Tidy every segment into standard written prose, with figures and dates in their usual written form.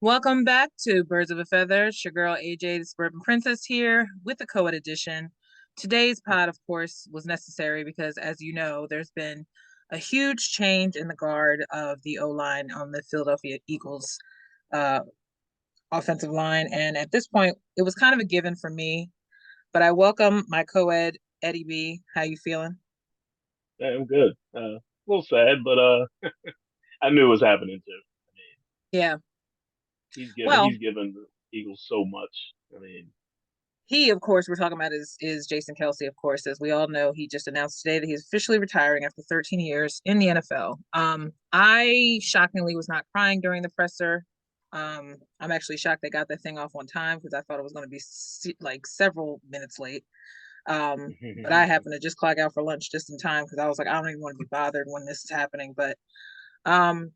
Welcome back to Birds of a Feather. It's your girl AJ, the Suburban Princess, here with the CoEdEdition. Today's pod, of course, was necessary because, as you know, there's been a huge change in the guard of the O line on the Philadelphia Eagles uh, offensive line. And at this point, it was kind of a given for me. But I welcome my co-ed, Eddie B. How you feeling? Yeah, I'm good. A little sad, but I knew it was happening too. I mean, Yeah. he's given Well, he's given the Eagles so much. I mean, he, of course, we're talking about is Jason Kelce, of course. As we all know, he just announced today that he's officially retiring after 13 years in the NFL. I shockingly was not crying during the presser. I'm actually shocked they got that thing off on time because I thought it was going to be like several minutes late. But I happened to just clock out for lunch just in time because I was like, I don't even want to be bothered when this is happening. But um,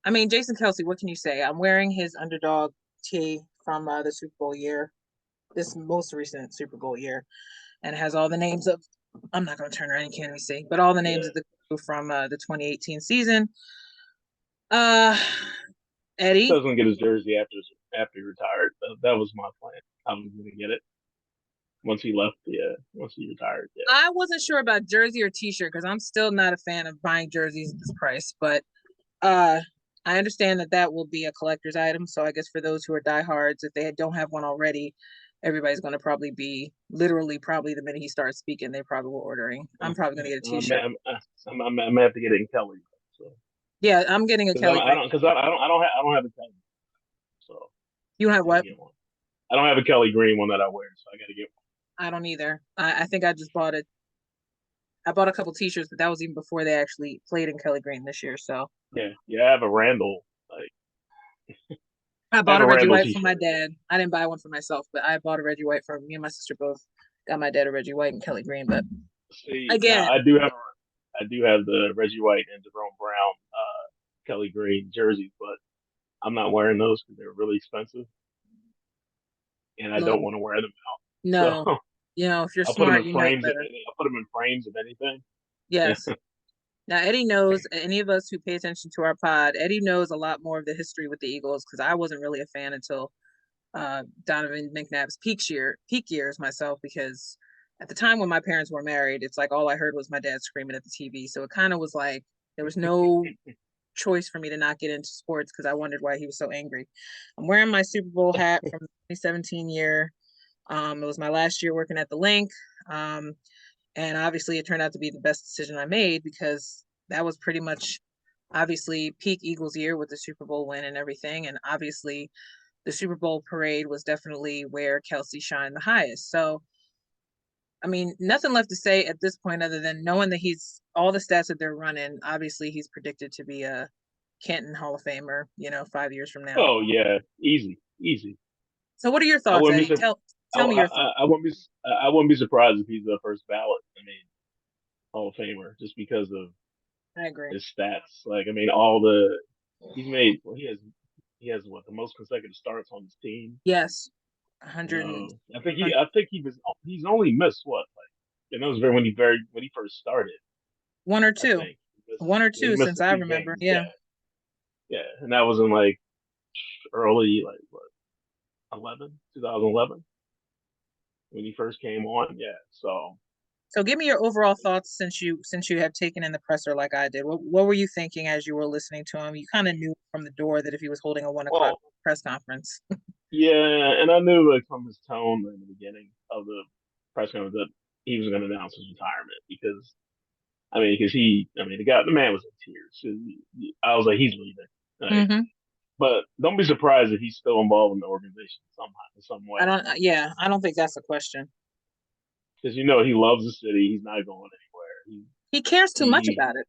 I mean, Jason Kelce, what can you say? I'm wearing his underdog tee from the Super Bowl year, this most recent Super Bowl year, and it has all the names of. I'm not going to turn around. You can't even see, but all the names yeah, of the crew from the 2018 season. Uh, Eddie, doesn't get his jersey after he retired. That was my plan. I was going to get it once he left. Yeah, once he retired. Yeah, I wasn't sure about jersey or T-shirt because I'm still not a fan of buying jerseys at this price, but uh, I understand that that will be a collector's item. So I guess for those who are diehards, if they don't have one already, everybody's going to probably be literally probably the minute he starts speaking, they probably were ordering. I'm probably going to get a I'm, T-shirt. I'm, I'm gonna have to get it in Kelly. So Yeah, I'm getting a because Kelly Green. I don't have a Kelly. So You have I gotta what? get one. I don't have a Kelly Green one that I wear, so I got to get I don't either. I think I just bought it. I bought a couple T-shirts, but that was even before they actually played in Kelly Green this year. So one. Yeah, I have a Randall. Like I I have bought a a Reggie Randall White for my T-shirt. dad. I didn't buy one for myself, but I bought a Reggie White for me and my sister both. Got my dad a Reggie White and Kelly Green. But See, now again, I do have the Reggie White and Jerome Brown, Kelly Green jerseys, but I'm not wearing those because they're really expensive, and I look, don't want to wear them out. So no, if you're I'll put them smart, in you know frames. better. I'll put them in frames if anything. Yes. Now, Eddie knows, any of us who pay attention to our pod, Eddie knows a lot more of the history with the Eagles because I wasn't really a fan until Donovan McNabb's peak years myself, because at the time when my parents were married, it's like all I heard was my dad screaming at the TV. So it kind of was like there was no choice for me to not get into sports because I wondered why he was so angry. I'm wearing my Super Bowl hat from the 2017 year. It was my last year working at the link. Um, and obviously, it turned out to be the best decision I made because that was pretty much obviously peak Eagles year with the Super Bowl win and everything. And obviously, the Super Bowl parade was definitely where Kelce shined the highest. So, I mean, nothing left to say at this point other than knowing that he's all the stats that they're running. Obviously, he's predicted to be a Canton Hall of Famer, 5 years from now. Oh yeah, easy, easy. So, what are your I thoughts, wouldn't be Eddie? sur- Tell me your thoughts. I wouldn't be surprised if he's the first ballot. I mean, Hall of Famer just because of I agree. his stats. Like I mean, all the he's made. Well, he has what the most consecutive starts on his team. Yes, You 100, know, I think he's only missed what like and that was when he first started. one or I two, think he missed, one or yeah, he two missed since a I few remember. games. Yeah. Yeah, and that was in like early like what 2011 when he first came on. Yeah, so So, give me your overall thoughts since you have taken in the presser like I did. What were you thinking as you were listening to him? You kind of knew from the door that if he was holding a 1 o'clock well, press conference. yeah, and I knew like from his tone in the beginning of the press conference that he was going to announce his retirement because the man was in tears. I was like, he's leaving. Like, hmm but don't be surprised if he's still involved in the organization somehow, in some way, Yeah, I don't think that's a question. because you know he loves the city. He's not going anywhere. He cares too much He about it.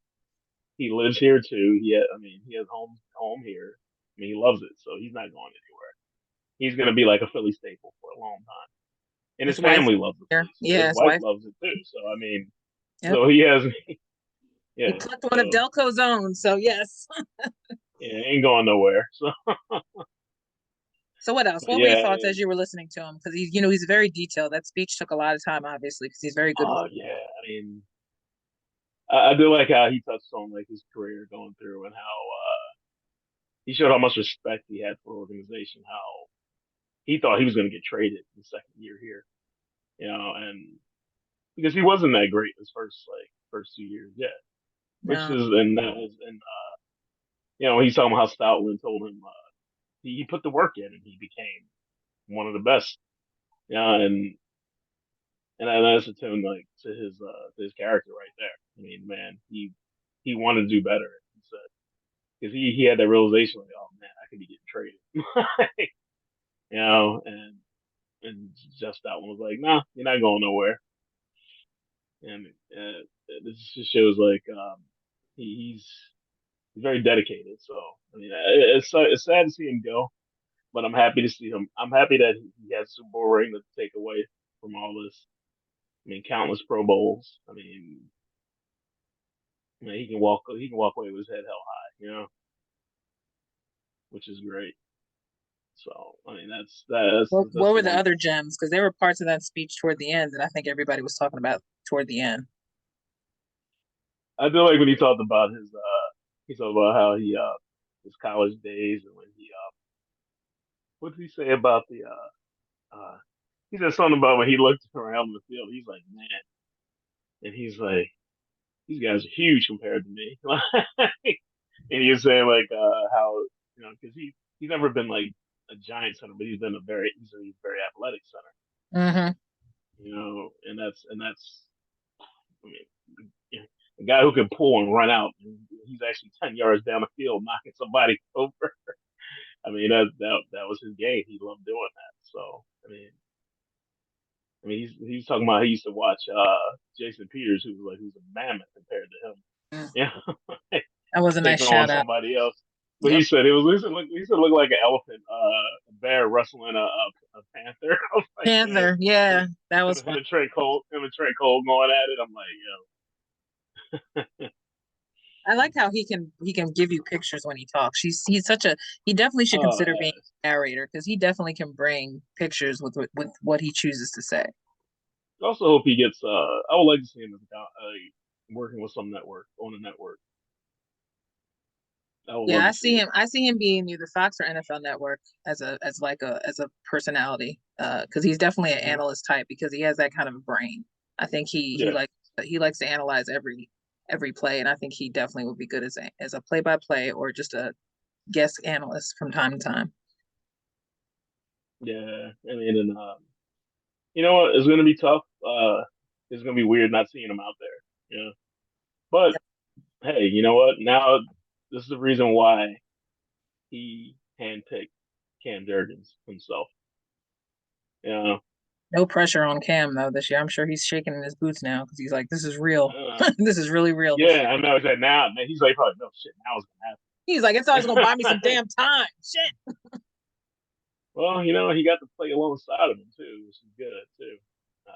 he lives here too. He has home here. I mean, he loves it, so he's not going anywhere. He's going to be like a Philly staple for a long time, and his His wife family loves the here. place. Yeah, His his wife wife. loves it too. So I mean, Yep. so he has, He yeah. plucked one of So Delco's own. So yes. yeah, ain't going nowhere. So So what else? but What were your yeah, thoughts as you were listening to him? Because he's very detailed. That speech took a lot of time, obviously, because he's very good with. oh yeah. I mean, I do like how he touched on like his career going through and how he showed how much respect he had for the organization, how he thought he was going to get traded the second year here, and because he wasn't that great his first 2 years yet, which No, is and that was and he's talking about how Stoutland told him he put the work in and he became one of the best, and that's a tone like to his character right there. I mean, man, he wanted to do better. He said because he had that realization like, oh man, I could be getting traded, and just that one was like, nah, you're not going nowhere, and this just shows like he's very dedicated. So I mean, it's sad to see him go, but I'm happy to see him. I'm happy that he has a Super Bowl ring to take away from all this. I mean, countless Pro Bowls. I mean, he can walk away with his head held high, which is great. So I mean, what that's were the one. other gems? Because there were parts of that speech toward the end that I think everybody was talking about toward the end. I feel like when he talked about how his college days and when what did he say about he said something about when he looked around the field, he's like, man, and he's like, these guys are huge compared to me. And he was saying like how because he's never been like a giant center, but he's a very athletic center, Mm-hmm. and that's I mean a guy who can pull and run out. And he's actually 10 yards down the field knocking somebody over. I mean that was his game. He loved doing that. So he's talking about he used to watch Jason Peters, who's a mammoth compared to him. Yeah, That was a nice taking on shout out. somebody else. But Yep. he said look like an elephant, a bear wrestling a panther. I was like, man, Panther, yeah, that was fun. Him and Trey Cole going at it. I'm like, I like how he can give you pictures when he talks. He's such a he definitely should oh consider being yeah. a narrator because he definitely can bring pictures with what he chooses to say. I also hope he gets. I would like to see him as working with some network on a network. I would Yeah, love I to see see it. him. I see him being either Fox or NFL Network as a personality. Because he's definitely an Hmm. analyst type because he has that kind of brain. I think Yeah, he likes to analyze every play, and I think he definitely would be good as a play by play or just a guest analyst from time to time. yeah. I mean, and you know what? It's gonna be tough. It's gonna be weird not seeing him out there. Yeah, but hey, you know what? Now this is the reason why he handpicked Cam Jurgens himself. Yeah. No pressure on Cam though this year. I'm sure he's shaking in his boots now because he's like, this is real. Uh, This is really real this yeah, year. I know that now. Man, he's like, probably no shit. Now it's He's like, it's always gonna buy me some gonna happen. damn time. Shit. Well, he got to play alongside of him too, which is good too. Uh,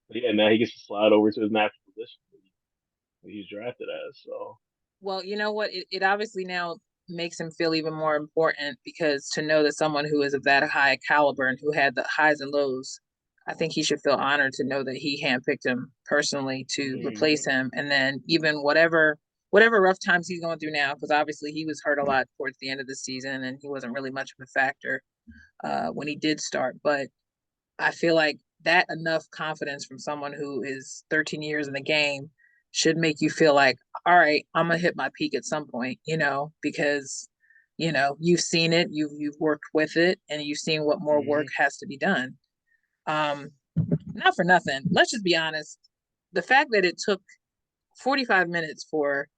but yeah, now he gets to slide over to his natural position that he's drafted as. So. Well, you know what? It obviously now makes him feel even more important because to know that someone who is of that high caliber and who had the highs and lows, I think he should feel honored to know that he handpicked him personally to replace Hmm. him. And then even whatever rough times he's going through now, because obviously he was hurt a lot towards the end of the season and he wasn't really much of a factor when he did start. But I feel like that enough confidence from someone who is 13 years in the game should make you feel like, all right, I'm gonna hit my peak at some point, because you've seen it, you've worked with it, and you've seen what more work Hmm. has to be done. Um, Not for nothing. Let's just be honest. The fact that it took 45 minutes for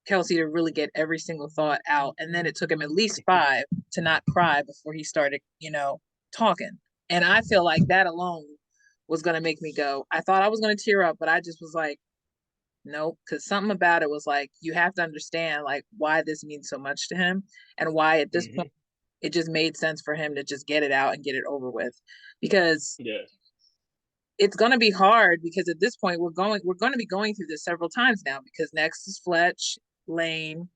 Kelce to really get every single thought out, and then it took him at least five to not cry before he started, talking. And I feel like that alone was going to make me go. I thought I was going to tear up, but I just was like, nope, because something about it was like you have to understand like why this means so much to him, and why at this point Hmm. it just made sense for him to just get it out and get it over with, because Yeah. it's going to be hard because at this point we're going to be going through this several times now because next is Fletch, Lane,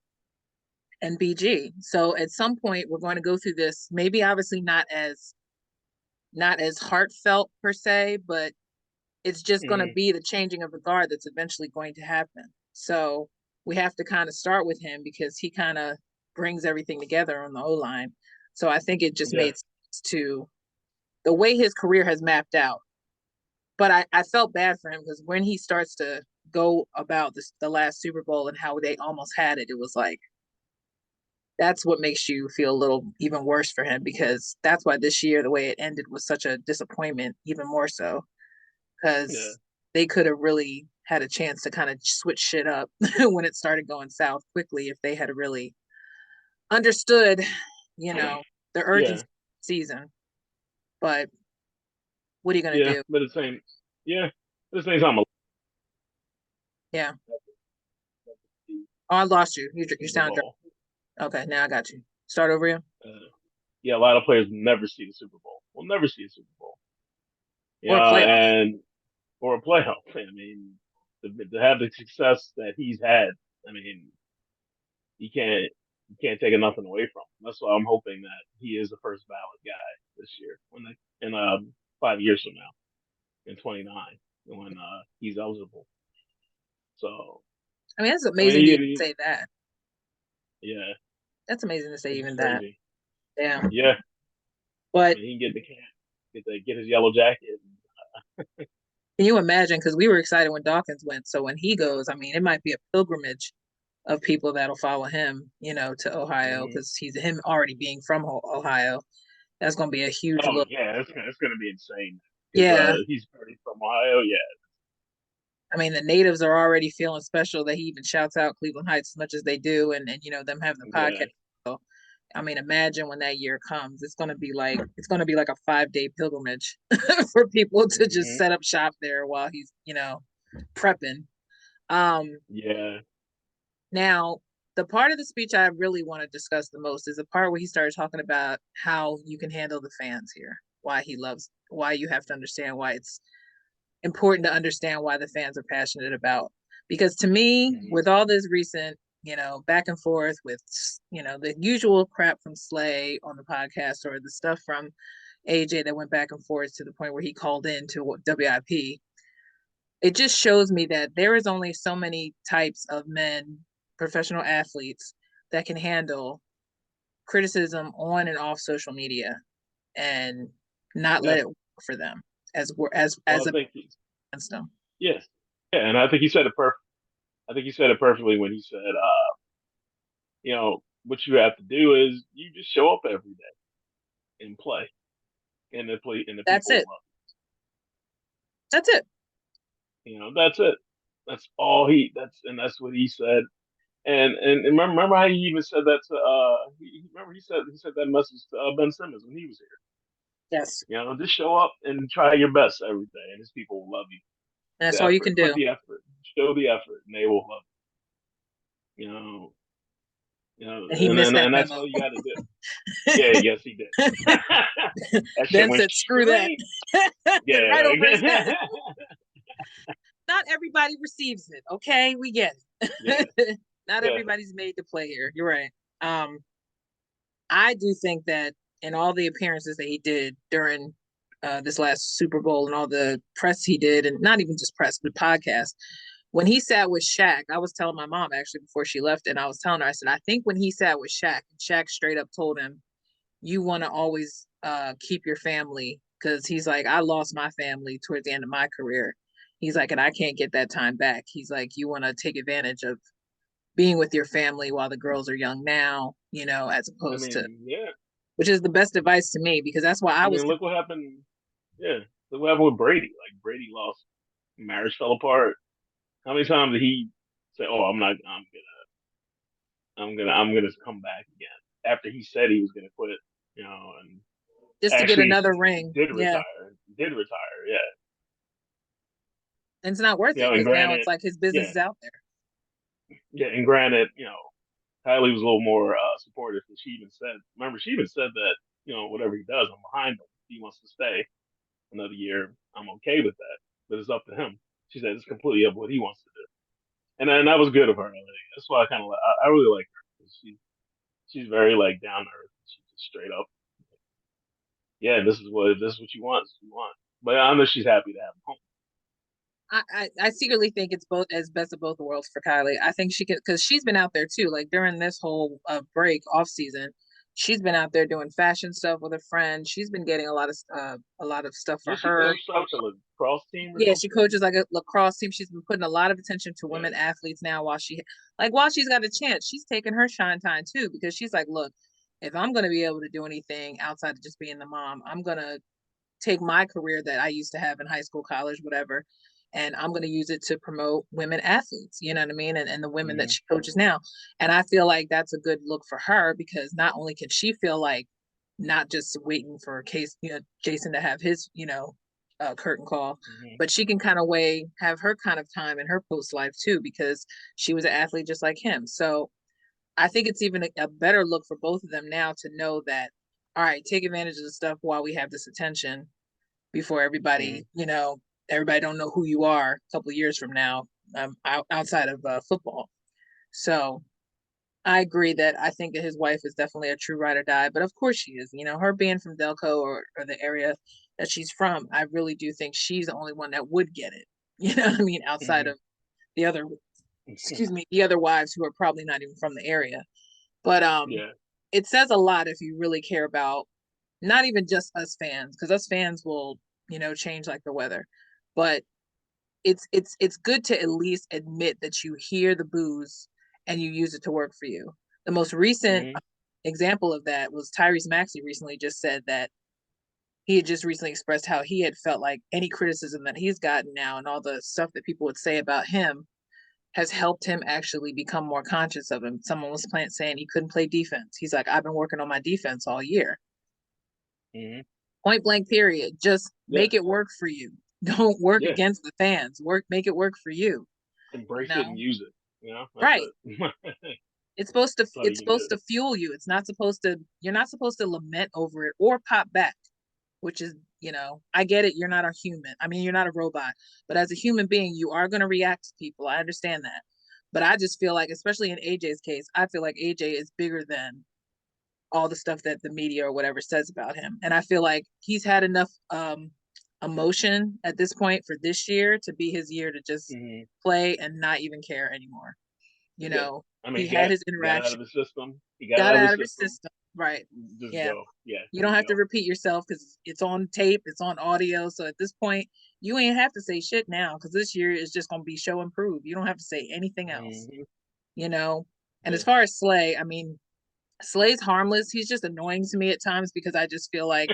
and BG. So at some point we're going to go through this, maybe obviously not as heartfelt per se, but it's just going to Hmm. be the changing of the guard that's eventually going to happen. So we have to kind of start with him because he kind of brings everything together on the O line. So I think it just Yeah, made sense to the way his career has mapped out. But I felt bad for him because when he starts to go about this, the last Super Bowl and how they almost had it, it was like that's what makes you feel a little even worse for him because that's why this year the way it ended was such a disappointment, even more so yeah, because they could have really had a chance to kind of switch shit up when it started going south quickly if they had really understood, you know, the urgency yeah, of the season. But what are you gonna yeah. do? But the same, yeah, at the same time, I love Yeah. the Oh, I lost you. You Super sound Bowl. okay. Now I got you. Start over you Yeah, a lot of players never see the Super Bowl. Will never see a Super Bowl. or a playoff. And or a playoff. I mean, to have the success that he's had, I mean, you can't you can't take nothing away from him. That's why I'm hoping that he is the first ballot guy this year when in 5 years from now in 29 when he's eligible. So I mean, it's I mean, amazing to even say that. yeah, That's amazing to say it's even that. crazy. Yeah. Yeah, I But mean, he can get the can, get his yellow jacket. can you imagine? Because we were excited when Dawkins went. So when he goes, I mean, it might be a pilgrimage of people that'll follow him, to Ohio Mm-hmm. because he's him already being from Ohio. That's going to be a huge Oh look. yeah, it's gonna be insane because Yeah. he's already from Ohio. Yeah. I mean, the natives are already feeling special that he even shouts out Cleveland Heights as much as they do, and them having the Yeah. podcast. So, I mean, imagine when that year comes, it's gonna be like a 5 day pilgrimage for people to just Hmm. set up shop there while he's prepping. Um, Yeah. Now the part of the speech I really want to discuss the most is the part where he started talking about how you can handle the fans here, why you have to understand why it's important to understand why the fans are passionate about. Because to me, Hmm. with all this recent, back and forth with, the usual crap from Slay on the podcast or the stuff from AJ that went back and forth to the point where he called in to WIP, it just shows me that there is only so many types of men, professional athletes, that can handle criticism on and off social media and not let Yeah. it work for them as Well, I a think against them. yes. Yeah, and I think he said it perfect. I think he said it perfectly when he said, what you have to do is you just show up every day and play, and the That's people will it. love That's it. you. That's it. That's all he. That's what he said. And remember how he even said that to remember he said that message to Ben Simmons when he was here. Yes. Just show up and try your best every day, and his people will love you. And that's The all you effort, can put do. the effort, show the effort, and they will love you. And he And missed that that's memo. all you got to do. Yeah, yes, he did. That shit Ben went said, screw that. straight. Yeah, Right over his like head. Not everybody receives it. Okay. We get yeah, it. Not yeah. everybody's made to play here. You're right. Um, I do think that in all the appearances that he did during this last Super Bowl and all the press he did, and not even just press, but podcast, when he sat with Shaq, I was telling my mom actually before she left, and I was telling her, I said, I think when he sat with Shaq, Shaq straight up told him, you want to always keep your family because he's like, I lost my family towards the end of my career. He's like, and I can't get that time back. He's like, you want to take advantage of being with your family while the girls are young now, as I opposed to, mean, yeah. which is the best advice to me because that's why I I was, mean, look what happened. Yeah, look what happened with Brady. Like Brady lost, marriage fell apart. How many times did he say, "Oh, I'm not. I'm gonna come back again"? After he said he was gonna quit, and just to get actually another ring. did Yeah. retire. Did retire. Yeah. And it's not worth it And because now it's granted, like his business yeah, is out there. yeah, and granted, Kylie was a little more supportive, and she even said, remember, she even said that, whatever he does, I'm behind him. If he wants to stay another year, I'm okay with that. But it's up to him. She said it's completely up what he wants to do, and that was good of her. Like, that's why I really like her. She's very like down to earth. She's just straight up. Yeah, this is what you want. This is what you want. But I know she's happy to have him home. I secretly think it's both as best of both worlds for Kylie. I think she could because she's been out there too. Like during this whole break off season, she's been out there doing fashion stuff with a friend. She's been getting a lot of stuff for Did she her. coach like the lacrosse team or Yeah, she something? coaches like a lacrosse team. She's been putting a lot of attention to Yeah. women athletes now while she's got a chance, she's taking her shine time too because she's like, look, if I'm gonna be able to do anything outside of just being the mom, I'm gonna take my career that I used to have in high school, college, whatever, and I'm going to use it to promote women athletes, you know what I mean? And the women that Mm-hmm. she coaches now. And I feel like that's a good look for her because not only can she feel like not just waiting for a case, Jason to have his, curtain call, Mm-hmm. but she can kind of have her kind of time in her post life too, because she was an athlete just like him. So I think it's even a better look for both of them now to know that, all right, take advantage of the stuff while we have this attention before Mm-hmm. everybody don't know who you are a couple of years from now, outside of football. So I agree that I think that his wife is definitely a true ride or die, but of course she is. Her being from Delco or the area that she's from, I really do think she's the only one that would get it. You know what I mean? Outside Mm-hmm. of the other, excuse me, the other wives who are probably not even from the area. But Yeah. it says a lot if you really care about not even just us fans, because us fans will, change like the weather. But it's good to at least admit that you hear the booze and you use it to work for you. The most recent Mm-hmm. example of that was Tyrese Maxey recently just said that he had just recently expressed how he had felt like any criticism that he's gotten now and all the stuff that people would say about him has helped him actually become more conscious of him. Someone was saying he couldn't play defense. He's like, I've been working on my defense all year. Mm-hmm. Point blank period. Just Yeah. make it work for you. Don't work Yeah. against the fans. Make it work for you. You Embrace it and know? use it. That's Right. it. That's all you It's can do. supposed to fuel you. It's not supposed to you're not supposed to lament over it or pop back, which is, I get it, you're not a human. I mean, you're not a robot, but as a human being, you are going to react to people. I understand that. But I just feel like, especially in AJ's case, I feel like AJ is bigger than all the stuff that the media or whatever says about him. And I feel like he's had enough emotion at this point for this year to be his year to just Mm-hmm. play and not even care anymore. Yeah. I He mean, had his got out interaction, of the system. He got got out of the out of his system. system. Right. Just Yeah. go. Yeah. You don't Just have to go. repeat yourself because it's on tape, it's on audio. So at this point, you ain't have to say shit now because this year is just going to be show and prove. You don't have to say anything else, Mm-hmm. you know? And as Yeah. far as Slay, I mean, Slay's harmless. He's just annoying to me at times because I just feel like,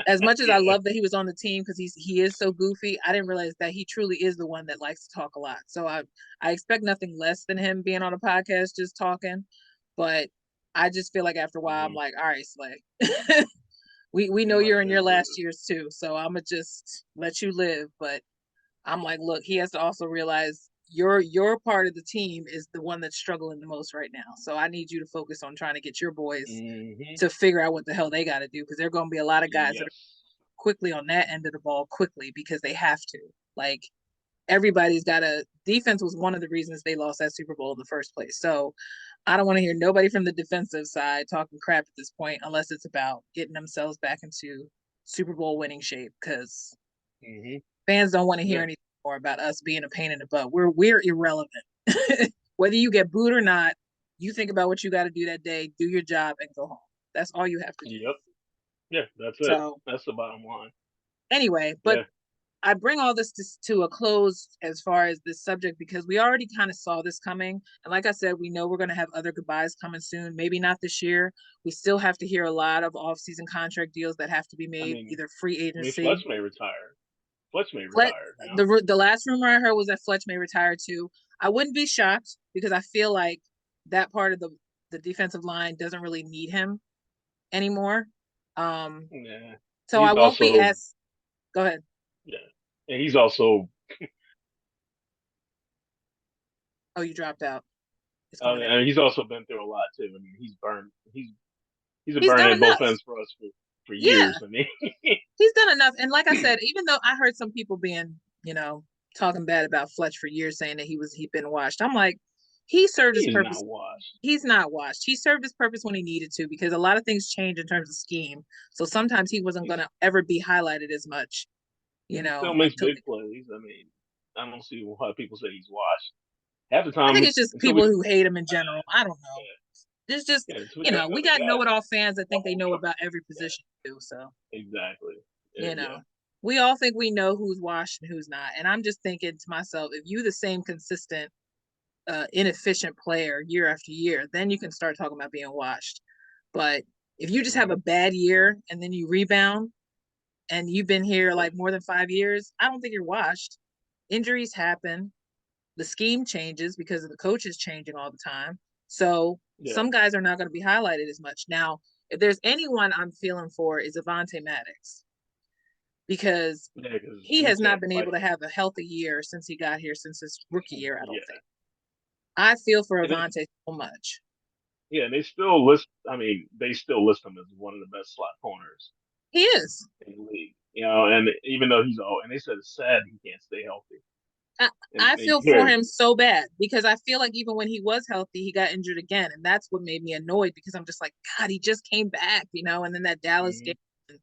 as much as I Yeah. love that he was on the team because he is so goofy, I didn't realize that he truly is the one that likes to talk a lot. So I expect nothing less than him being on a podcast just talking. But I just feel like after a while I'm Mm-hmm. like, all right, Slay. We He know must you're in have your heard last years too, so I'ma just let you live. But I'm like, look, he has to also realize your part of the team is the one that's struggling the most right now. So I need you to focus on trying to get your boys Mm-hmm. to figure out what the hell they got to do because there are going to be a lot of guys that are Yes. quickly on that end of the ball quickly because they have to. Like everybody's got a defense was one of the reasons they lost that Super Bowl in the first place. So I don't want to hear nobody from the defensive side talking crap at this point unless it's about getting themselves back into Super Bowl winning shape because Mm-hmm. fans don't want to hear Yeah. anything more about us being a pain in the butt. We're irrelevant. Whether you get booed or not, you think about what you got to do that day, do your job, and go home. That's all you have to do. Yep. Yeah. That's it. So That's the bottom line. anyway, but Yeah. I bring all this to a close as far as this subject because we already kind of saw this coming. And like I said, we know we're going to have other goodbyes coming soon. Maybe not this year. We still have to hear a lot of off-season contract deals that have to be I made, mean, either free Fletch agency. may retire. Fletch may Flet, retire. the last rumor I heard was that Fletch may retire too. I wouldn't be shocked because I feel like that part of the defensive line doesn't really need him anymore. Um, Yeah. so I He's won't be also as. Go ahead. yeah, and he's also Oh, you dropped out. It's going in. and he's also been through a lot too. I mean, he's burned. He's a He's burn done at both enough. ends for us for Yeah, years. I mean, he's done enough. And like I said, even though I heard some people being, talking bad about Fletch for years, saying that he'd been washed. I'm like, he served his he is purpose. not washed. He's not washed. He served his purpose when he needed to because a lot of things change in terms of scheme. So sometimes he wasn't He's going to ever be highlighted as much, he still makes until big plays. I mean, I don't see why people say he's washed. Half the I time, think it's just until we people who hate him in general. I don't know. There's just, yeah, until we got we another got guy, know-it-all fans that think they know yeah, about every position too. So, exactly. you Yeah, know, we all think we know who's washed and who's not. And I'm just thinking to myself, if you the same consistent, inefficient player year after year, then you can start talking about being washed. But if you just have a mm-hmm. bad year and then you rebound and you've been here Yeah, like more than 5 years, I don't think you're washed. Injuries happen. The scheme changes because of the coaches changing all the time. So yeah, some guys are not going to be highlighted as much. Now, if there's anyone I'm feeling for is Avonte Maddox because yeah. Because he he's has not had been like, able to have a healthy year since he got here, since his rookie year, I don't yeah, think. I feel for and Avonte so much. yeah, and they still list. I mean, they still list him as one of the best slot corners He is. in the league. And even though he's old, and they said it's sad he can't stay healthy. I, And I you feel for hear, him so bad because I feel like even when he was healthy, he got injured again. And that's what made me annoyed because I'm just like, God, he just came back, and then that Dallas game. mm,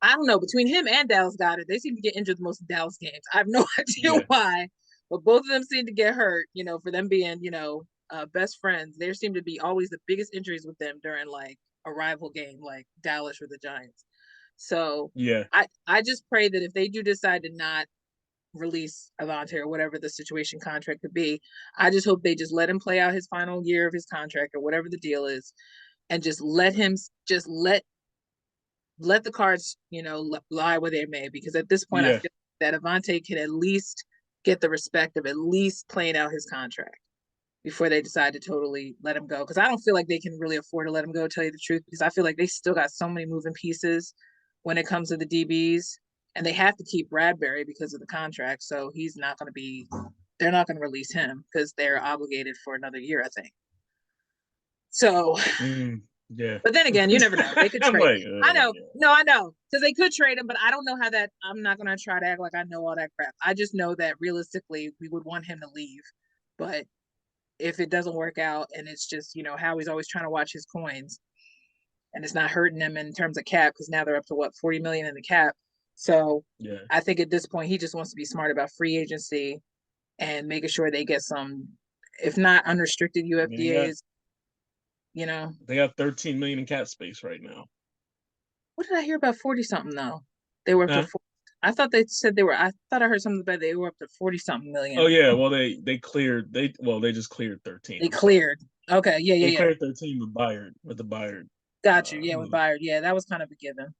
I don't know, between him and Dallas Goddard, they seem to get injured the most in Dallas games. I have no idea yeah, why, but both of them seem to get hurt, for them being, best friends. There seem to be always the biggest injuries with them during like a rival game, like Dallas or the Giants. So Yeah. I just pray that if they do decide to not release Avante or whatever the situation contract could be, I just hope they just let him play out his final year of his contract or whatever the deal is, and just let him just let the cards, lie where they may. Because at this point, I Yeah. feel that Avante can at least get the respect of at least playing out his contract before they decide to totally let him go. Because I don't feel like they can really afford to let him go, tell you the truth, because I feel like they still got so many moving pieces when it comes to the DBs. And they have to keep Bradbury because of the contract. So he's not going to be, they're not going to release him because they're obligated for another year, I think. So, Yeah. but then again, you never know. They could I'm trade. like, I know. No, I know. Because they could trade him, but I don't know how that. I'm not going to try to act like I know all that crap. I just know that realistically, we would want him to leave. But if it doesn't work out and it's just, how he's always trying to watch his coins and it's not hurting him in terms of cap because now they're up to what, 40 million in the cap. So yeah. I think at this point, he just wants to be smart about free agency and making sure they get some, if not unrestricted I mean, UFDAs, you know. they got 13 million in cap space right now. What did I hear about 40 something though? They were up to Huh? 40. I thought they said I thought I heard something about they were up to 40 something Oh million. yeah, well they just cleared 13. They I'm sorry. cleared. Okay, yeah, yeah, They yeah. cleared 13 with the Bayard Got you. Yeah, with move. Byard. Yeah, that was kind of a given.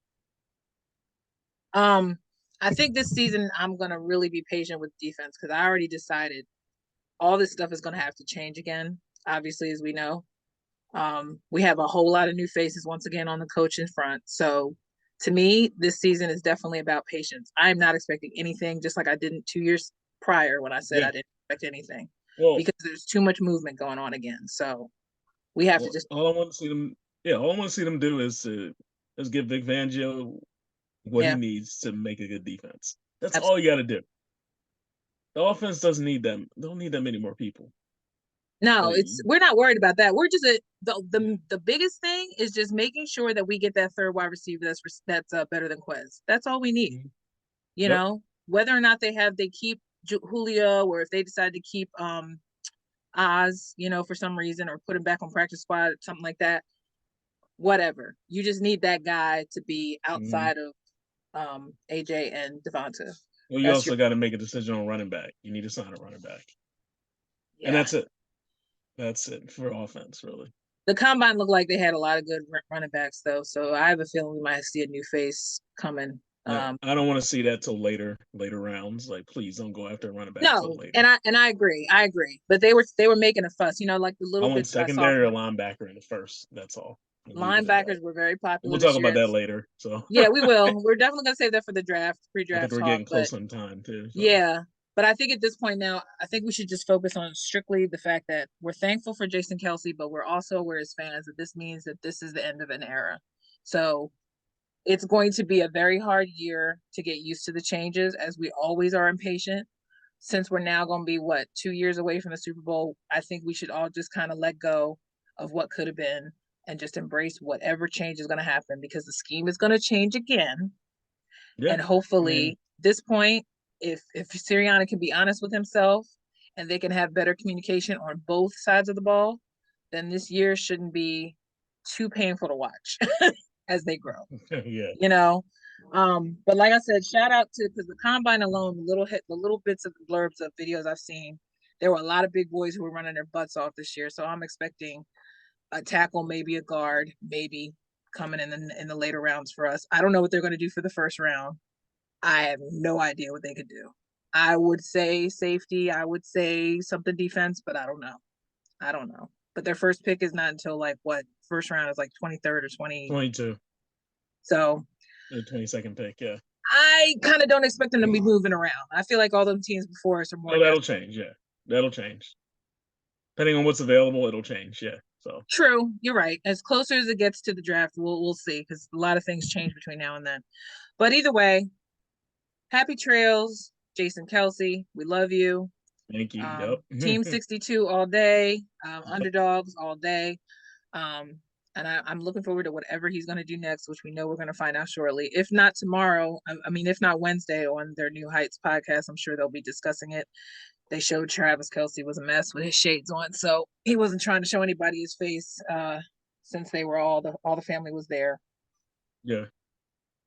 Um, I think this season I'm gonna really be patient with defense because I already decided all this stuff is gonna have to change again, obviously, as we know. We have a whole lot of new faces once again on the coaching front. So to me, this season is definitely about patience. I'm not expecting anything, just like I didn't 2 years prior when I said Yeah. I didn't expect anything, Well, because there's too much movement going on again. So we have to well, just all I want to see them all I want to see them do is give Vic Fangio what he yeah, needs to make a good defense. That's all absolutely. you got to do. The offense doesn't need them. Don't need that many more people. No, Like, it's we're not worried about that. We're just the biggest thing is just making sure that we get that third wide receiver that's better than Quez. That's all we need. mhm. You Yep. know, whether or not they keep Julio, or if they decide to keep Oz, for some reason, or put him back on practice squad, something like that. Whatever. You just need that guy to be Mhm. outside of AJ and Devonta. Well, you That's your also got to make a decision on running back. You need to sign a running back, and yeah. that's it. That's it for offense, really. The combine looked like they had a lot of good running backs though, so I have a feeling we might see a new face coming. Yeah, I don't want to see that till later rounds. Like, please don't go after a running back till No, later. and I agree, but they were making a fuss, like the I little want bits that I saw secondary or from linebacker in the first. That's all. We'll leave it at that. linebackers were very popular We'll talk this year. about that later. So Yeah, we will. We're definitely gonna save that for the draft, I think pre-draft we're talk. getting But close on time too. So yeah, but I think at this point now, I think we should just focus on strictly the fact that we're thankful for Jason Kelce, but we're also aware as fans that this means that this is the end of an era. So it's going to be a very hard year to get used to the changes, as we always are impatient. Since we're now going to be 2 years away from the Super Bowl, I think we should all just kind of let go of what could have been and just embrace whatever change is going to happen, because the scheme is going to change again. yeah, And I mean, hopefully, this point, if Sirianni can be honest with himself and they can have better communication on both sides of the ball, then this year shouldn't be too painful to watch as they grow. Yeah. You know. But like I said, shout out to, because the combine alone, the little bits of the blurbs of videos I've seen, there were a lot of big boys who were running their butts off this year. So I'm expecting a tackle, maybe a guard, maybe coming in the later rounds for us. I don't know what they're going to do for the first round. I have no idea what they could do. I would say safety. I would say something defense, but I don't know. I don't know. But their first pick is not until like what? First round is like 23rd or 22. So The 22nd pick, yeah. I kind of don't expect them to be moving around. I feel like all them teams before us are more. Oh, that'll change, yeah. That'll change. Depending on what's available, it'll change, yeah. So true, you're right. As closer as it gets to the draft, we'll see, because a lot of things change between now and then. But either way, happy trails, Jason Kelce. We love you. thank you. Yep. Team 62 all day. Yep. Underdogs all day. And I'm looking forward to whatever he's going to do next, which we know we're going to find out shortly. If not tomorrow, I mean, if not Wednesday on their New Heights podcast, I'm sure they'll be discussing it. They showed Travis Kelce was a mess with his shades on, so he wasn't trying to show anybody his face since they were all the family was there. Yeah.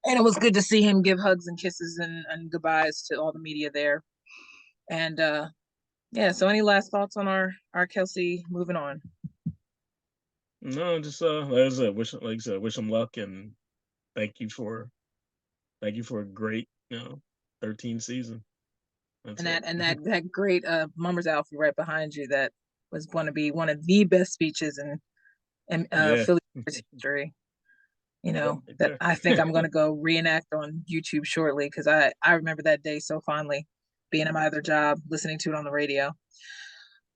And it was good to see him give hugs and kisses and goodbyes to all the media there. And yeah, so any last thoughts on our Kelce moving on? No, just like I said, wish him luck, and thank you for a great 13 season. That's and that great Mummers outfit right behind you, that was going to be one of the best speeches in Philly history. You know, right that there. I think I'm going to go reenact on YouTube shortly, because I remember that day so fondly, being at my other job, listening to it on the radio.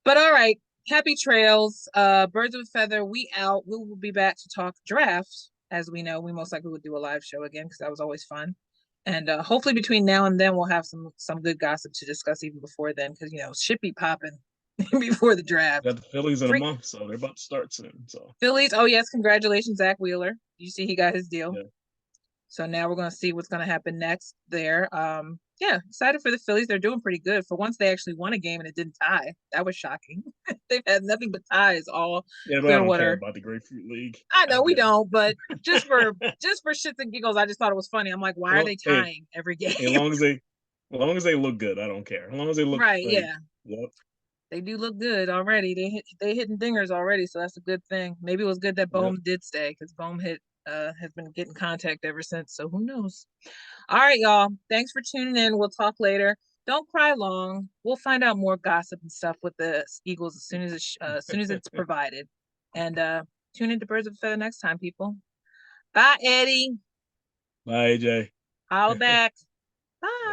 But all right, happy trails. Birds of a feather, we out. We will be back to talk draft. As we know, we most likely would do a live show again, because that was always fun. And hopefully between now and then we'll have some good gossip to discuss even before then, because shit be popping before the draft. Got the Phillies in a month, so they're about to start soon. So Phillies, oh yes, congratulations, Zach Wheeler. You see he got his deal. yeah. So now we're gonna see what's gonna happen next there. Yeah, excited for the Phillies. They're doing pretty good. For once they actually won a game and it didn't tie. That was shocking. They've had nothing but ties all Yeah, but Clearwater. I don't care about the Grapefruit League. I know we don't, but just for shits and giggles, I just thought it was funny. I'm like, why are they tying every game? As long as they look good, I don't care. As long as they look right, like, yeah. Yep. They do look good already. They hitting dingers already, so that's a good thing. Maybe it was good that Bohm did stay, because Bohm has been getting contact ever since. So who knows? All right, y'all. Thanks for tuning in. We'll talk later. Don't cry long. We'll find out more gossip and stuff with the Eagles as soon as it's provided. And tune into Birds of a Feather next time, people. Bye, Eddie. Bye, AJ. I'll back. Bye.